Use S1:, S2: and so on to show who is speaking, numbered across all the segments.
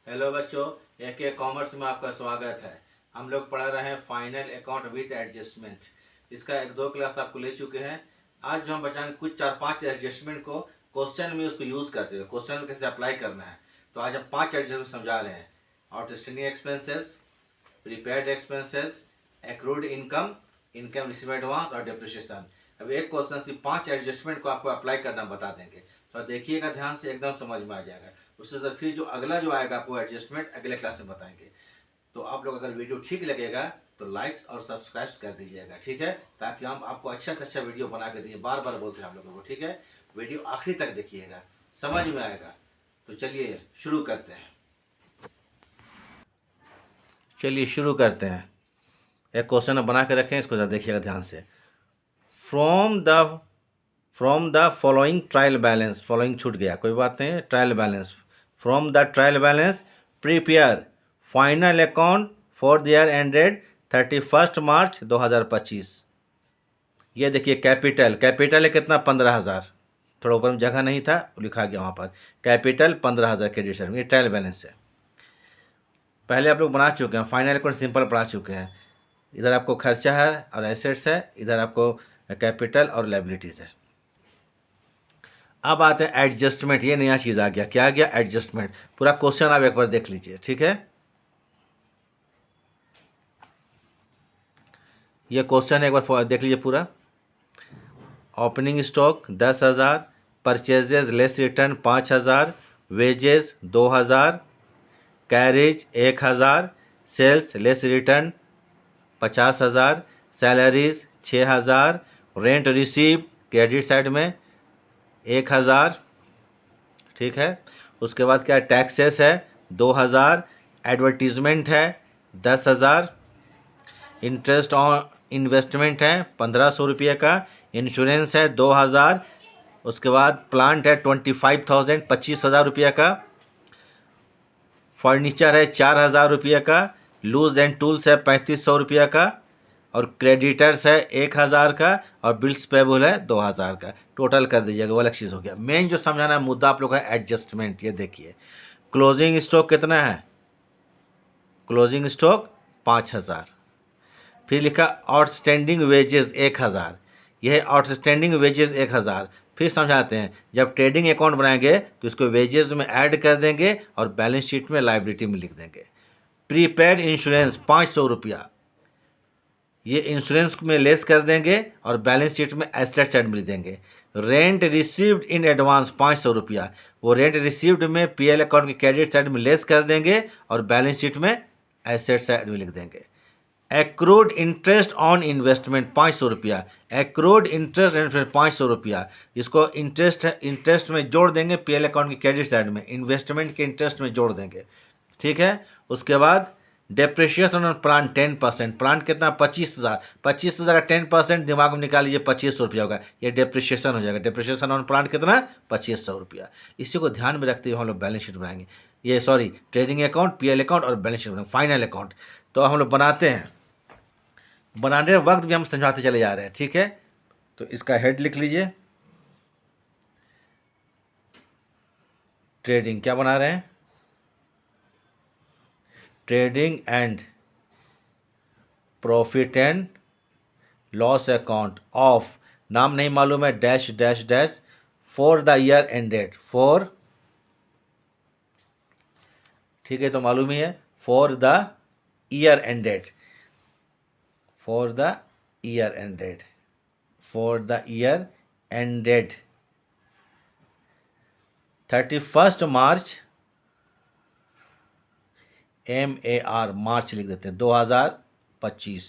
S1: Hello बच्चों, एक commerce में आपका स्वागत है। हम लोग पढ़ा रहे हैं फाइनल अकाउंट विद एडजस्टमेंट। इसका एक दो क्लास आपको ले चुके हैं। आज जो हम बचाएंगे कुछ 4-5 एडजस्टमेंट को क्वेश्चन में उसको यूज़ करते हुए क्वेश्चन में कैसे अप्लाई करना है। तो आज हम 5 एडजस्टमेंट समझा रहे हैं। Outstanding expenses, prepaid expenses, accrued income, income receive advance और डिप्रिसिएशन। अब एक क्वेश्चन से 5 एडजस्टमेंट को आपको अप्लाई करना बता देंगे। तो देखिएगा ध्यान से, एकदम समझ में आ जाएगा। उससे तो फिर जो अगला जो आएगा आपको एडजस्टमेंट अगले क्लास में बताएंगे। तो आप लोग अगर वीडियो ठीक लगेगा तो लाइक्स और सब्सक्राइब कर दीजिएगा, ठीक है, ताकि हम आपको अच्छा से अच्छा वीडियो बना के दिए। बार बार बोलते हैं आप लोगों को, ठीक है। वीडियो आखिरी तक देखिएगा, समझ में आएगा। तो चलिए शुरू करते हैं। एक क्वेश्चन बना के रखें, इसको देखिएगा ध्यान से। From the following trial balance, following छूट गया, कोई बात नहीं, trial balance. From the trial balance prepare final account for the year ended 31 मार्च 2025। ये देखिए कैपिटल है कितना, 15,000। थोड़ा ऊपर में जगह नहीं था, लिखा गया वहाँ पर कैपिटल 15,000 क्रेडिट सर। ये ट्रायल बैलेंस है, पहले आप लोग बना चुके हैं। फाइनल अकाउंट सिंपल पढ़ा चुके हैं। इधर आपको खर्चा है और एसेट्स है, इधर आपको कैपिटल और लायबिलिटीज़ है। अब आते हैं एडजस्टमेंट। ये नया चीज़ आ गया, क्या आ गया, एडजस्टमेंट। पूरा क्वेश्चन आप एक बार देख लीजिए, ठीक है। ये क्वेश्चन एक बार देख लीजिए पूरा। Opening stock 10,000, purchases less return 5,000, wages 2,000, carriage 1,000, sales less return 50,000, salaries 6,000, rent receive credit side में 1,000, ठीक है। उसके बाद क्या, टैक्सेस है 2,000, एडवर्टीजमेंट है 10,000, इंटरेस्ट ऑन इन्वेस्टमेंट है 1,500 रुपये का, इंश्योरेंस है 2,000, उसके बाद प्लांट है 25,000, 25,000 रुपये का, फर्नीचर है 4,000 रुपये का, लूज एंड टूल्स है 3,500 रुपये का, और क्रेडिटर्स है 1,000 का, और बिल्स पेबल है 2,000 का। टोटल कर दीजिएगा, वो अलग चीज़ हो गया। मेन जो समझाना मुद्दा आप लोग का एडजस्टमेंट। ये देखिए क्लोजिंग स्टॉक कितना है, क्लोजिंग स्टॉक 5,000। फिर लिखा आउटस्टैंडिंग वेजेस 1,000, यह है आउटस्टैंडिंग वेजेस 1,000। फिर समझाते हैं, जब ट्रेडिंग अकाउंट बनाएंगे तो इसको वेजेस में ऐड कर देंगे और बैलेंस शीट में लायबिलिटी में लिख देंगे। प्रीपेड इंश्योरेंस 500 रुपया, ये इंश्योरेंस में लेस कर देंगे और बैलेंस शीट में एसेट साइड में लिख देंगे। रेंट रिसीव्ड इन एडवांस 500 रुपया, वो रेंट रिसीव्ड में पीएल अकाउंट के क्रेडिट साइड में लेस कर देंगे और बैलेंस शीट में एसेट साइड में लिख देंगे। एक्रूड इंटरेस्ट ऑन इन्वेस्टमेंट 500 रुपया, एक्रूड इंटरेस्ट 500 रुपया, इसको इंटरेस्ट में जोड़ देंगे पीएल अकाउंट के क्रेडिट साइड में, इन्वेस्टमेंट के इंटरेस्ट में जोड़ देंगे, ठीक है। उसके बाद डेप्रिशिएशन ऑन प्लांट 10%, प्लांट कितना, 25,000, 25,000 का 10% दिमाग में निकाल लीजिए, 2,500 रुपया होगा। ये डेप्रिशिएशन हो जाएगा। डेप्रिशिएशन ऑन प्लांट कितना, 2,500 रुपया। इसी को ध्यान में रखते हुए हम लोग बैलेंस शीट बनाएंगे। ये sorry, trading account, PL account और बैलेंस शीट बनाएंगे, फाइनल अकाउंट। तो हम लोग बनाते हैं, बनाने वक्त भी हम समझाते चले जा रहे हैं, ठीक है। तो इसका हेड लिख लीजिए, ट्रेडिंग क्या बना रहे हैं, trading and profit and loss account of, नाम नहीं मालूम है, dash dash dash, for the year ended, for, ठीक है, तो मालूम ही है, for the year ended, for the year ended, for the year ended 31 March, MAR, मार्च लिख देते हैं, 2025।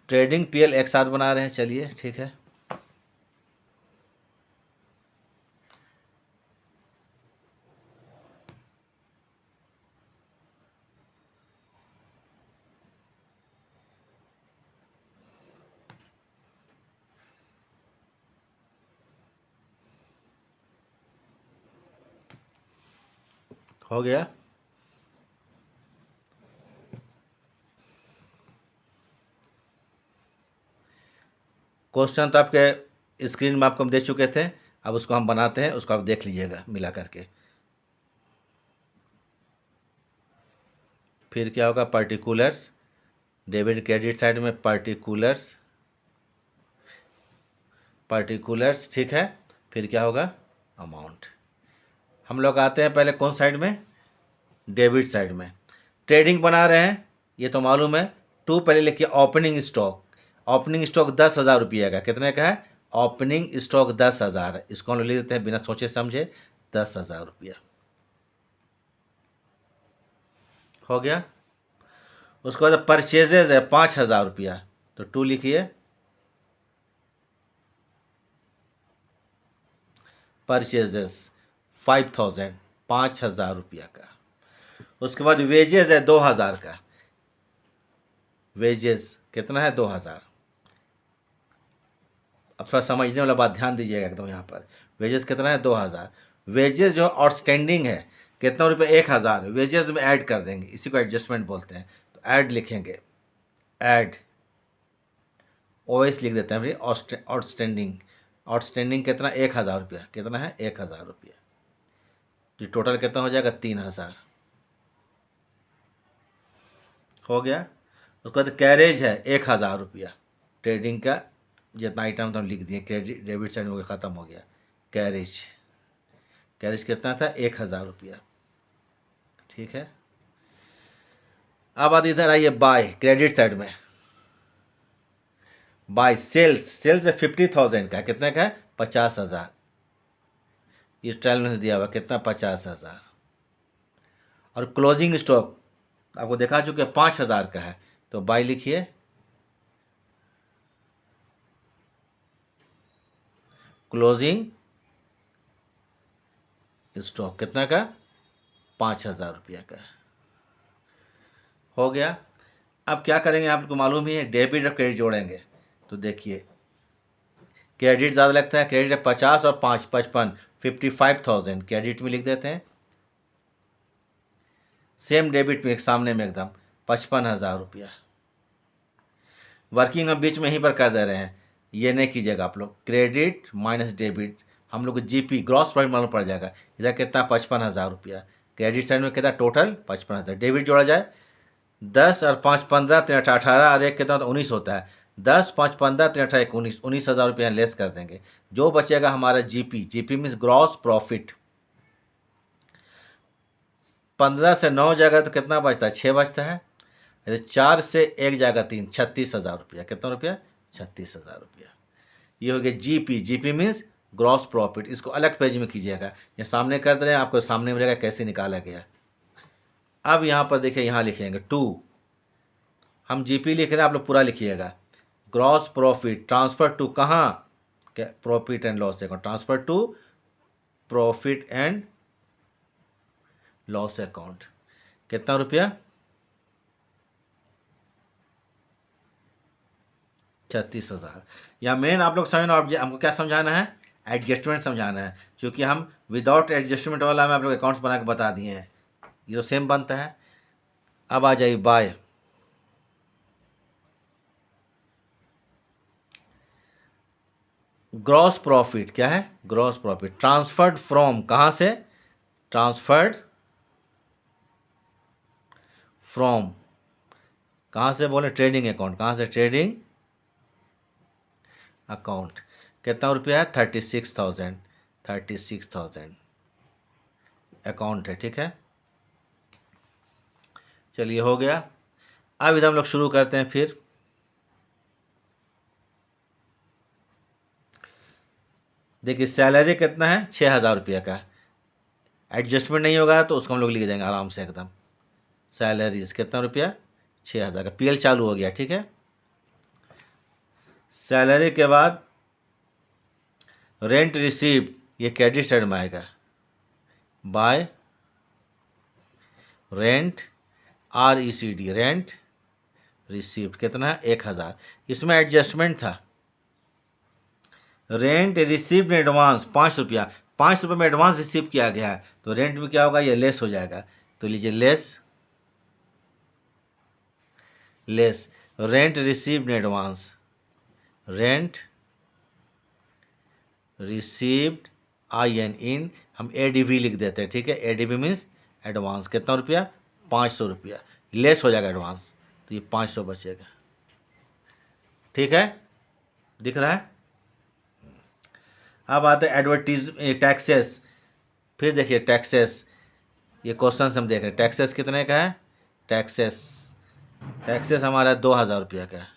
S1: ट्रेडिंग पीएल एक साथ बना रहे हैं, चलिए ठीक है। हो गया। क्वेश्चन तो आपके स्क्रीन में आपको हम दे चुके थे, अब उसको हम बनाते हैं, उसको आप देख लीजिएगा मिला करके। फिर क्या होगा, पर्टिकुलर्स, डेबिट क्रेडिट साइड में पर्टिकुलर्स, पर्टिकुलर्स, ठीक है। फिर क्या होगा, अमाउंट। हम लोग आते हैं पहले कौन साइड में, डेबिट साइड में। ट्रेडिंग बना रहे हैं, ये तो मालूम है। टू पहले लिखिए ओपनिंग स्टॉक। ओपनिंग स्टॉक 10,000 रुपये का, कितने का है, ओपनिंग स्टॉक 10,000 है। इसको हम लोग लिख देते हैं बिना सोचे समझे, 10,000 रुपया हो गया। उसके बाद परचेजेज है 5,000 रुपया, तो टू लिखिए, परचेजेस 5,000, 5,000 रुपया का। उसके बाद वेजेस है 2,000 का, वेजेस कितना है, 2,000। अब थोड़ा समझने वाला बात ध्यान दीजिएगा एकदम, यहाँ पर वेजेस कितना है, 2,000। वेजेस जो आउटस्टैंडिंग है कितना रुपये, 1,000, वेजेस में ऐड कर देंगे, इसी को एडजस्टमेंट बोलते हैं। तो ऐड लिखेंगे, ऐड, ओएस लिख देते हैं भाई, आउटस्टैंडिंग। आउटस्टैंडिंग कितना, 1,000 रुपया, कितना है, 1,000 रुपया। तो टोटल कितना हो जाएगा, 3,000 हो गया। उसके बाद कैरेज है 1,000 रुपया, ट्रेडिंग का जितना आइटम तो हम लिख दिए, क्रेडिट डेबिट साइड में ख़त्म हो गया। कैरेज, कैरेज कितना था, 1,000 रुपया, ठीक है। अब आते इधर आइए बाय, क्रेडिट साइड में बाय सेल्स, सेल्स है 50,000 का, कितने का है, 50,000। इस ट्रायल में से दिया हुआ कितना, 50,000। और क्लोजिंग स्टॉक आपको देखा चुके 5,000 का है, तो बाय लिखिए, क्लोजिंग स्टॉक कितना का, 5,000 रुपया का हो गया। अब क्या करेंगे, आपको मालूम ही है, डेबिट और क्रेडिट जोड़ेंगे। तो देखिए, क्रेडिट ज़्यादा लगता है, क्रेडिट है 50 और 5 55, 55,000 क्रेडिट में लिख देते हैं। सेम डेबिट में एक सामने में एकदम 55,000 रुपया। वर्किंग हम बीच में यहीं पर कर दे रहे हैं, ये नहीं कीजिएगा आप लोग, क्रेडिट माइनस डेबिट, हम लोग को जीपी ग्रॉस प्रॉफिट मालूम पड़ जाएगा। इधर कितना, 55,000 रुपया, क्रेडिट साइड में कितना, टोटल 55,000। डेबिट जोड़ा जाए, 10 और 5 15, 3 18 और एक कितना, तो 19 होता है। 10 5 15 3 18 19, 19,000 रुपया लेस कर देंगे। जो बचेगा हमारा GP, GP means gross profit. 15 से 9 जाएगा तो कितना बचता है, 6 बचता है। 4 से 1 जाएगा 3, 36,000 रुपया, कितना रुपया, 36,000 रुपया। ये हो गया GP, GP means gross profit. इसको अलग पेज में कीजिएगा, ये सामने कर दे रहे हैं, आपको सामने मिलेगा कैसे निकाला गया। अब यहाँ पर देखिए, यहाँ लिखेंगे 2, हम जीपी लिख रहे हैं, आप लोग पूरा लिखिएगा। ग्रॉस प्रॉफिट ट्रांसफर टू कहाँ, क्या, profit and loss account, transfer to profit and loss account, कितना रुपया, 36,000। या मेन आप लोग समझना, हमको क्या समझाना है, एडजस्टमेंट समझाना है, क्योंकि हम विदाउट एडजस्टमेंट वाला में आप लोग अकाउंट्स बना के बता दिए हैं, ये तो सेम बनता है। अब आ जाइए बाय, ग्रॉस प्रॉफिट क्या है, ग्रॉस प्रॉफिट ट्रांसफर्ड फ्रॉम, कहाँ से, ट्रांसफर्ड फ्रॉम, कहाँ से बोले, ट्रेडिंग अकाउंट, कहाँ से, ट्रेडिंग अकाउंट। कितना रुपया है, 36,000, 36,000 अकाउंट है, ठीक है। चलिए हो गया। अब इधर हम लोग शुरू करते हैं फिर। देखिए सैलरी कितना है, 6,000 रुपया का, एडजस्टमेंट नहीं होगा तो उसको हम लोग लिख देंगे आराम से एकदम। सैलरीज कितना रुपया, 6,000 का, पीएल चालू हो गया, ठीक है। सैलरी के बाद रेंट रिसीव्ड, ये क्रेडिट साइड में आएगा, bye rent, RECD, rent received कितना है, 1,000। इसमें एडजस्टमेंट था, रेंट रिसीव्ड एडवांस 5 रुपया, 5 रुपये में एडवांस रिसीव किया गया है, तो रेंट में क्या होगा, ये लेस हो जाएगा। तो लीजिए less, less rent received advance, rent received IN इन, हम ADV लिख देते हैं, ठीक है। ADV मीन्स एडवांस, कितना रुपया, 500 रुपया। लेस हो जाएगा एडवांस, तो ये 500 बचेगा। ठीक है, दिख रहा है। अब आते हैं एडवर्टीज टैक्सेस। फिर देखिए टैक्सेस, ये क्वेश्चन हम देख रहे हैं। टैक्सेस कितने का है? टैक्सेस टैक्सेस हमारा 2000 रुपया का है।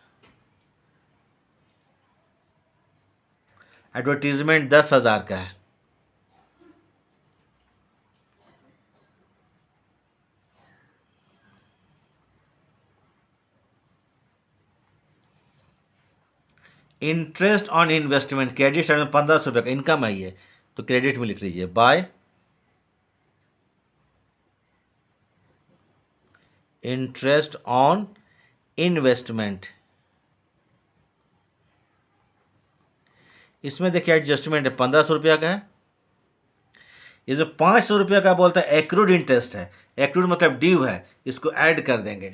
S1: एडवर्टीजमेंट 10,000 का है। Interest on investment credit side में 1500 रुपये का इनकम है ये, तो क्रेडिट में लिख लीजिए बाय इंटरेस्ट ऑन इन्वेस्टमेंट। इसमें देखिए एडजस्टमेंट है 1500 रुपया का है। ये जो 500 रुपया का बोलता है एक्रूड इंटरेस्ट है, एक्रूड मतलब ड्यू है, इसको ऐड कर देंगे,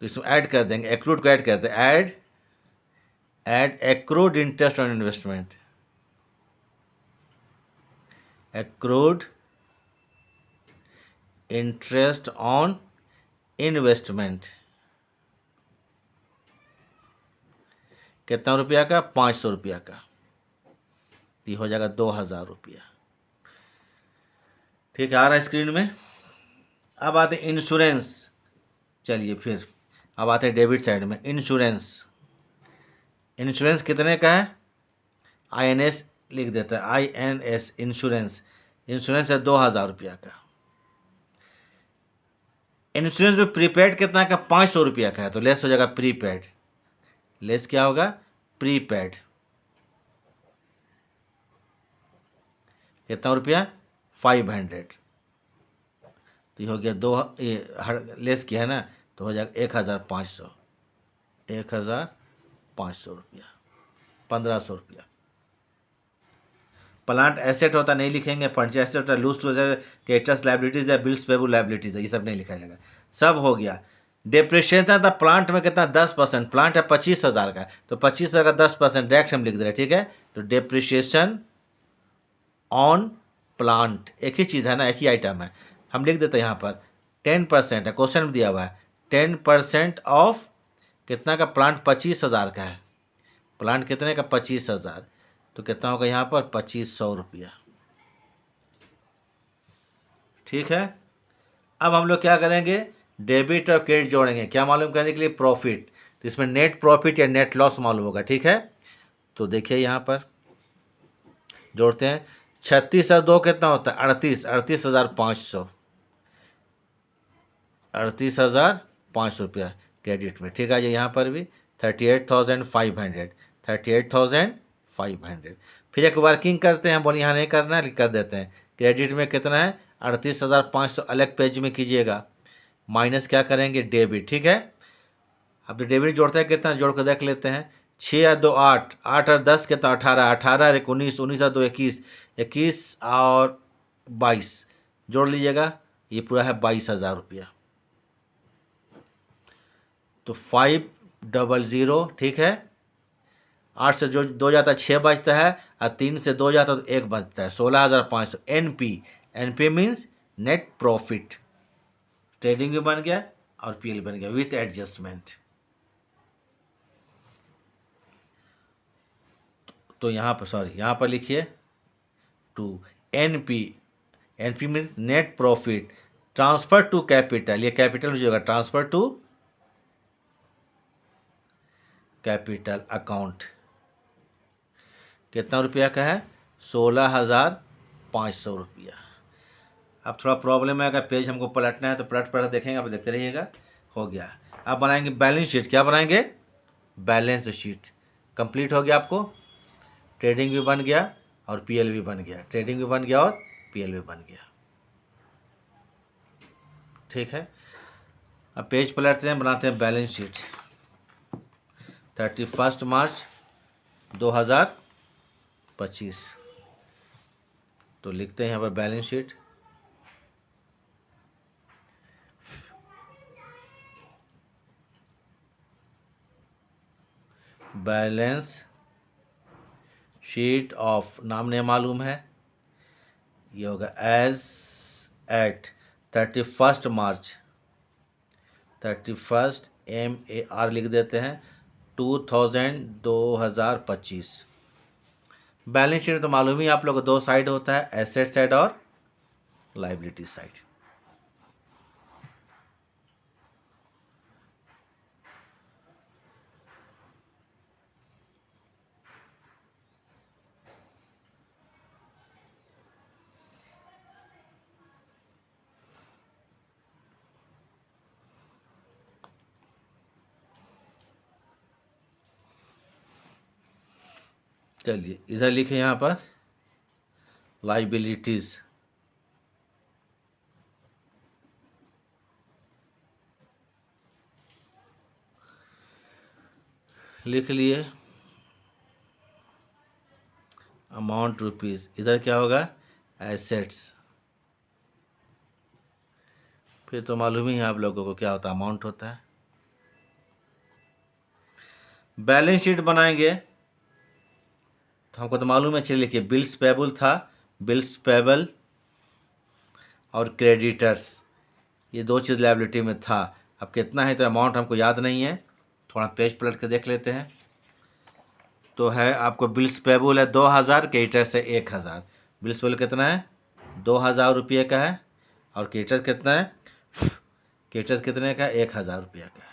S1: तो इसको ऐड कर देंगे, एक्रूड को ऐड करते हैं, add accrued interest on investment, accrued interest on investment. कितना रुपया का? 500 रुपया का, ये हो जाएगा 2000 रुपया। ठीक है, आ रहा है स्क्रीन में। अब आते हैं इंश्योरेंस। चलिए फिर अब आते हैं डेबिट साइड में। इंश्योरेंस, इंश्योरेंस कितने का है? INS लिख देता है, INS इंश्योरेंस। इंश्योरेंस है 2000 रुपया का। इंश्योरेंस में प्रीपेड कितना का? 500 रुपया का है, तो लेस हो जाएगा प्रीपेड। लेस क्या होगा? प्रीपेड। कितना रुपया? 500। तो ये हो गया दो, ये हर लेस किया है ना, तो हो जाएगा 1500, 1500 रुपया, 1500 रुपया। प्लांट एसेट होता नहीं लिखेंगे, फर्नीचर एसेट होता है, लूज टू क्रेडिटर्स लाइबिलिटीज है, बिल्स पेबल लाइबिलिटीज है, ये सब नहीं लिखा जाएगा, सब हो गया। डिप्रिशिएशन था प्लांट में कितना? 10%। प्लांट है 25,000 का, तो 25,000 का 10% डायरेक्ट हम लिख दे रहे हैं। ठीक है, तो डिप्रिशिएशन ऑन प्लांट एक ही चीज़ है ना, एक ही आइटम है, हम लिख देते हैं यहाँ पर 10% है, क्वेश्चन में दिया हुआ है 10% ऑफ कितना का? प्लांट 25,000 का है, प्लांट कितने का? 25,000, तो कितना होगा यहाँ पर? 2500 रुपया। ठीक है, अब हम लोग क्या करेंगे? डेबिट और क्रेडिट जोड़ेंगे, क्या मालूम करने के लिए? प्रॉफिट। तो इसमें नेट प्रॉफिट या नेट लॉस मालूम होगा। ठीक है, तो देखिए यहाँ पर जोड़ते हैं। 36 और 2 कितना होता है? 38, 38,500, 38,500 रुपया क्रेडिट में। ठीक है, ये यहाँ पर भी 38,500, 38,500। फिर एक वर्किंग करते हैं, बोले यहाँ नहीं करना है, कर देते हैं। क्रेडिट में कितना है? 38,500, अलग पेज में कीजिएगा, माइनस क्या करेंगे? डेबिट। ठीक है, अब तो डेबिट जोड़ते हैं, कितना जोड़ कर देख लेते हैं। 6 और 2 8, 8 और 10 कितना? 18, 18 और 1 19, 19 और 2 21, 21 और 22 जोड़ लीजिएगा, ये पूरा है 22,000 रुपया। तो 500। ठीक है, 8 से जो 2 जाता है 6 बचता है, और 3 से 2 जाता है तो 1 बचता है, 16,500। NP, NP means net profit. Trading भी बन गया और PL बन गया विथ एडजस्टमेंट। तो यहाँ पर यहाँ पर लिखिए 2 NP, NP means net profit transfer to capital, ये कैपिटल हो जाएगा, ट्रांसफर टू कैपिटल अकाउंट। कितना रुपया का है? 16,500 रुपया। अब थोड़ा प्रॉब्लम है, अगर पेज हमको पलटना है तो पलट देखेंगे, आप देखते रहिएगा। हो गया, अब बनाएंगे बैलेंस शीट। क्या बनाएंगे? Balance sheet. कंप्लीट हो गया आपको, ट्रेडिंग भी बन गया और PL भी बन गया, ट्रेडिंग भी बन गया और PL भी बन गया। ठीक है, अब पेज पलटते हैं, बनाते हैं बैलेंस शीट। 31 मार्च 2025, तो लिखते हैं यहाँ पर balance sheet. Balance sheet of, नाम नहीं मालूम है, ये होगा एज एट 31 मार्च 31 MAR लिख देते हैं 2025। बैलेंस शीट तो मालूम ही आप लोग को, दो साइड होता है, एसेट साइड और लाइबिलिटी साइड। चलिए इधर लिखे यहाँ पर लाइबिलिटीज, लिख लिए अमाउंट रुपीज़। इधर क्या होगा, एसेट्स। फिर तो मालूम ही है आप लोगों को क्या होता है, अमाउंट होता है। बैलेंस शीट बनाएंगे तो हमको तो मालूम है, चलिए लिखिए बिल्स पेबल था, बिल्स पेबल और क्रेडिटर्स, ये दो चीज़ लायबिलिटी में था। अब कितना है तो अमाउंट हमको याद नहीं है, थोड़ा पेज पलट के देख लेते हैं। तो है आपको बिल्स पेबल है 2000, क्रेडिटर्स है 1000। बिल्स पेबल कितना है, 2000 रुपये का है, और क्रेडिटर्स कितना है, क्रेडिटर्स कितने का, 1000 रुपये का है।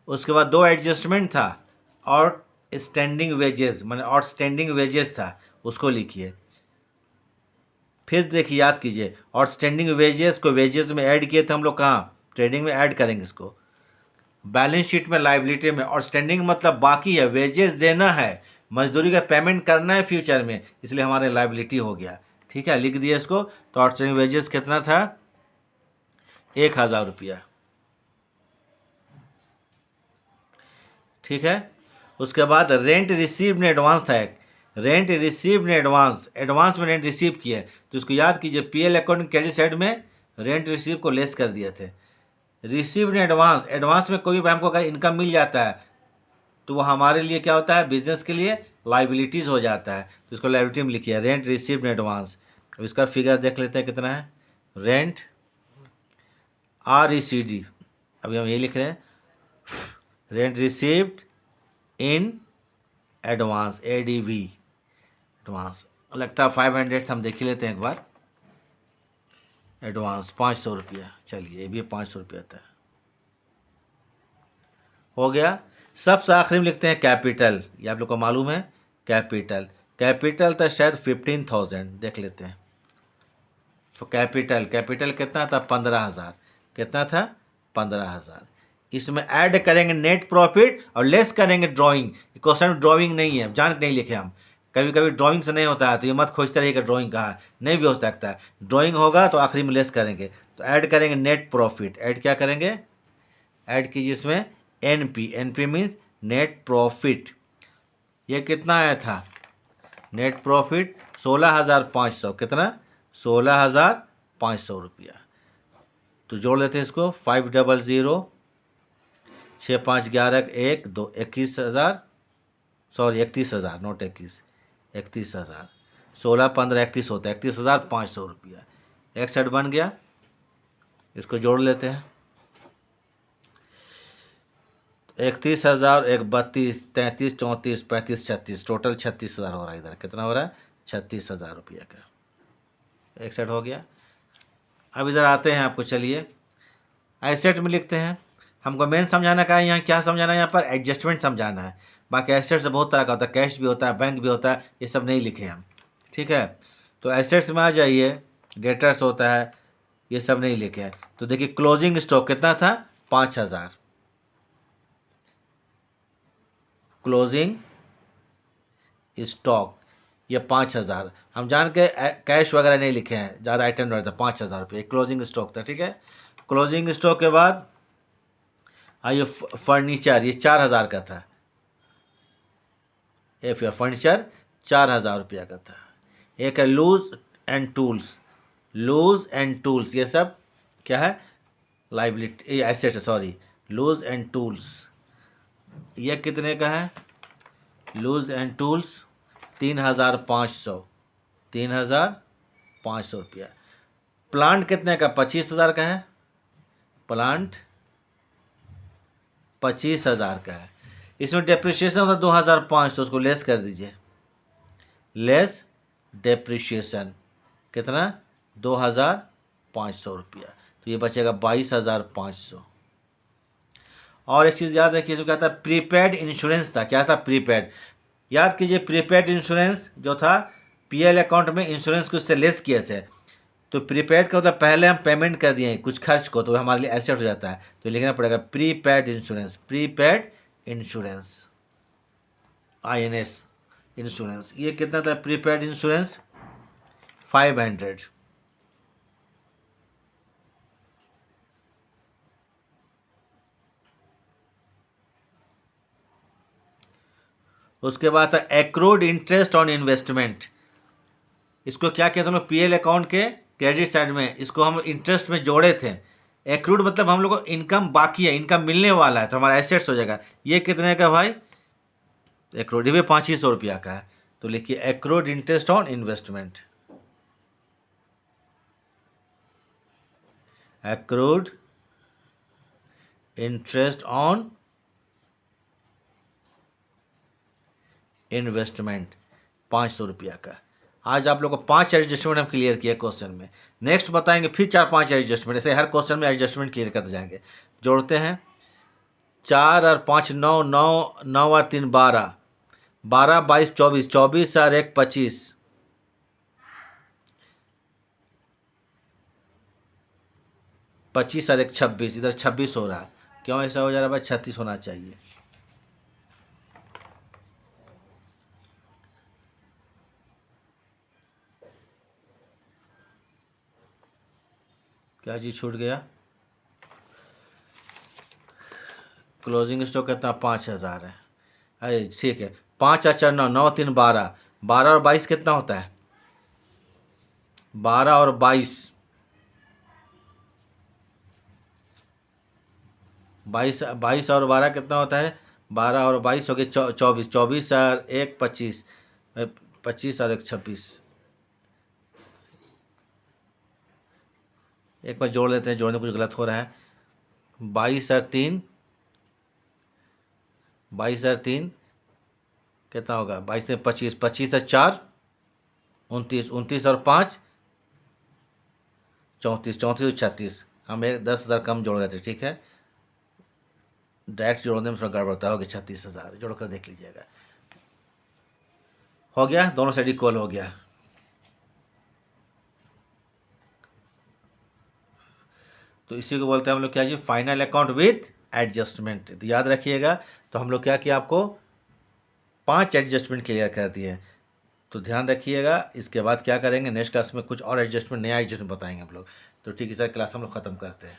S1: उसके बाद दो एडजस्टमेंट था, और स्टैंडिंग वेजेस माने आउटस्टैंडिंग वेजेस था, उसको लिखिए। फिर देखिए याद कीजिए, आउटस्टैंडिंग वेजेस को वेजेस में ऐड किए थे हम लोग, कहाँ, ट्रेडिंग में ऐड करेंगे इसको। बैलेंस शीट में लाइबिलिटी में आउटस्टैंडिंग मतलब बाकी है, वेजेस देना है, मजदूरी का पेमेंट करना है फ्यूचर में, इसलिए हमारे लाइबिलिटी हो गया। ठीक है, लिख दिया इसको। तो आउटस्टैंडिंग वेजेस कितना था, 1000 रुपया। ठीक है, उसके बाद रेंट रिसीव ने एडवांस था एक, रेंट रिसीव ने एडवांस, एडवांस में रेंट रिसीव किया है, तो इसको याद कीजिए, पीएल अकाउंट क्रेडिट साइड में रेंट रिसीव को लेस कर दिए थे। रिसीव ने एडवांस, एडवांस में कोई भी हमको अगर इनकम मिल जाता है तो वो हमारे लिए क्या होता है, बिजनेस के लिए लाइबिलिटीज़ हो जाता है, तो इसको लाइबिलिटी में लिखिए, रेंट रिसीव ने एडवांस। अब इसका फिगर देख लेते हैं कितना है, रेंट RECD, अभी हम ये लिख रहे हैं, rent received in advance, ADV advance, लगता है 500 हम देख ही लेते हैं एक बार। एडवांस 500 रुपया, चलिए ये भी 500 रुपया था, हो गया। सबसे आखिरी में लिखते हैं कैपिटल, ये आप लोग को मालूम है, कैपिटल, कैपिटल था शायद 15,000, देख लेते हैं। तो कैपिटल, कैपिटल कितना था, 15,000, कितना था, 15,000। इसमें ऐड करेंगे नेट प्रॉफिट और लेस करेंगे ड्राइंग। क्वेश्चन ड्राइंग नहीं है, जान के नहीं लिखे हम, कभी कभी ड्राइंग से नहीं होता है, तो ये मत खोजते रहिएगा ड्राइंग कहाँ है, नहीं भी हो सकता है। ड्राइंग होगा तो आखिरी में लेस करेंगे, तो ऐड करेंगे नेट प्रॉफिट। ऐड क्या करेंगे, ऐड कीजिए इसमें NP, NP means net profit. ये कितना आया था, नेट प्रॉफिट 16,500, कितना, 16,500 रुपया। तो जोड़ लेते हैं इसको, 500, 6 5 11 1 2, 21,000, सॉरी 31,000, नोट 21, 31,000, 16 15 31 होता है, 31,500 रुपया। एक सेट बन गया, इसको जोड़ लेते हैं, 31,000, 1 32 33 34 35 36, टोटल 36,000 हो रहा है। इधर कितना हो रहा है, 36,000 रुपया का, एक सेट हो गया। अब इधर आते हैं आपको, चलिए एसेट में लिखते हैं। हमको मेन समझाना का है, यहाँ क्या समझाना है, यहाँ पर एडजस्टमेंट समझाना है। बाकी एसेट्स बहुत तरह का होता है, कैश भी होता है, बैंक भी होता है, ये सब नहीं लिखे हम। ठीक है, तो एसेट्स में आ जाइए, डेटर्स होता है, ये सब नहीं लिखे हैं। तो देखिए क्लोजिंग स्टॉक कितना था, 5,000, क्लोजिंग स्टॉक ये 5,000। हम जान के कैश वगैरह नहीं लिखे हैं, ज़्यादा आइटम नहीं था, 5,000 रुपये क्लोजिंग स्टॉक था। ठीक है, क्लोजिंग स्टॉक के बाद आइए फर्नीचर, ये 4,000 का था, ये फिर फर्नीचर 4,000 रुपया का था। एक है loose and tools, loose and tools, ये सब क्या है, liability asset, sorry loose and tools, ये कितने का है, लूज एंड टूल्स 3,500, 3,500 रुपया। प्लांट कितने का, 25,000 का है, प्लांट 25,000 का है। इसमें डेप्रिसिएशन होता है 2,500, उसको लेस कर दीजिए, लेस डेप्रिसिएशन कितना, 2,500 रुपया, तो ये बचेगा 22,500। और एक चीज़ याद रखिए, जो कहता है प्रीपेड इंश्योरेंस था, क्या था प्रीपेड, याद कीजिए प्रीपेड इंश्योरेंस जो था पीएल अकाउंट में इंश्योरेंस को उससे लेस किए थे, तो प्रीपेड का होता है पहले हम पेमेंट कर दिए कुछ खर्च को, तो हमारे लिए एसेट हो जाता है, तो लिखना पड़ेगा prepaid insurance, prepaid insurance, INS insurance. ये कितना था प्रीपेड इंश्योरेंस, 500। उसके बाद था एक्रूड इंटरेस्ट ऑन इन्वेस्टमेंट, इसको क्या कहते हैं हम लोग पीएल अकाउंट के क्रेडिट साइड में, इसको हम इंटरेस्ट में जोड़े थे। एक्रूड मतलब हम लोग को इनकम बाकी है, इनकम मिलने वाला है, तो हमारा एसेट्स हो जाएगा। ये कितने का भाई, एक्रूड भी 500 रुपया का है, तो लिखिए accrued interest on investment, accrued interest on investment 500 रुपया का। आज आप लोग को 5 एडजस्टमेंट हम क्लियर किया क्वेश्चन में, नेक्स्ट बताएंगे फिर 4-5 एडजस्टमेंट, ऐसे हर क्वेश्चन में एडजस्टमेंट क्लियर करते जाएंगे। जोड़ते हैं, 4 और 5 9, 9 9 और 3 12, 12 22 24, 24 और 1 25, 25 और 1 26, इधर 26 हो रहा है, क्यों ऐसा हो जा रहा है भाई, 36 होना चाहिए। क्या चीज़ छूट गया, क्लोजिंग स्टॉक कितना 5,000 है, अरे ठीक है, 5 और 4 9, 9 3 12, 12 और 22 कितना होता है, 12 और 22, 22 और 12 कितना होता है, 12 और 22 हो गए 24, 24 और 1 25, 25 और 1 26, एक बार जोड़ लेते हैं, जोड़ने कुछ गलत हो रहा है, 22 और 3, 22 और 3 कितना होगा, 22 से 25, 25 और 4 29, 29 और 5 34, 34 और 36, हम 10,000 कम जोड़ रहे थे, ठीक है, डायरेक्ट जोड़ने में थोड़ा गड़बड़ता होगा, 36,000 जोड़कर देख लीजिएगा, हो गया, दोनों साइड इक्वल हो गया। तो इसी को बोलते हैं हम लोग क्या जी, फाइनल अकाउंट विथ एडजस्टमेंट। तो याद रखिएगा, तो हम लोग क्या किया, आपको 5 एडजस्टमेंट क्लियर कर दिए, तो ध्यान रखिएगा। इसके बाद क्या करेंगे, नेक्स्ट क्लास में कुछ और एडजस्टमेंट, नया एडजस्टमेंट बताएंगे हम लोग। तो ठीक है सर, क्लास हम लोग ख़त्म करते हैं।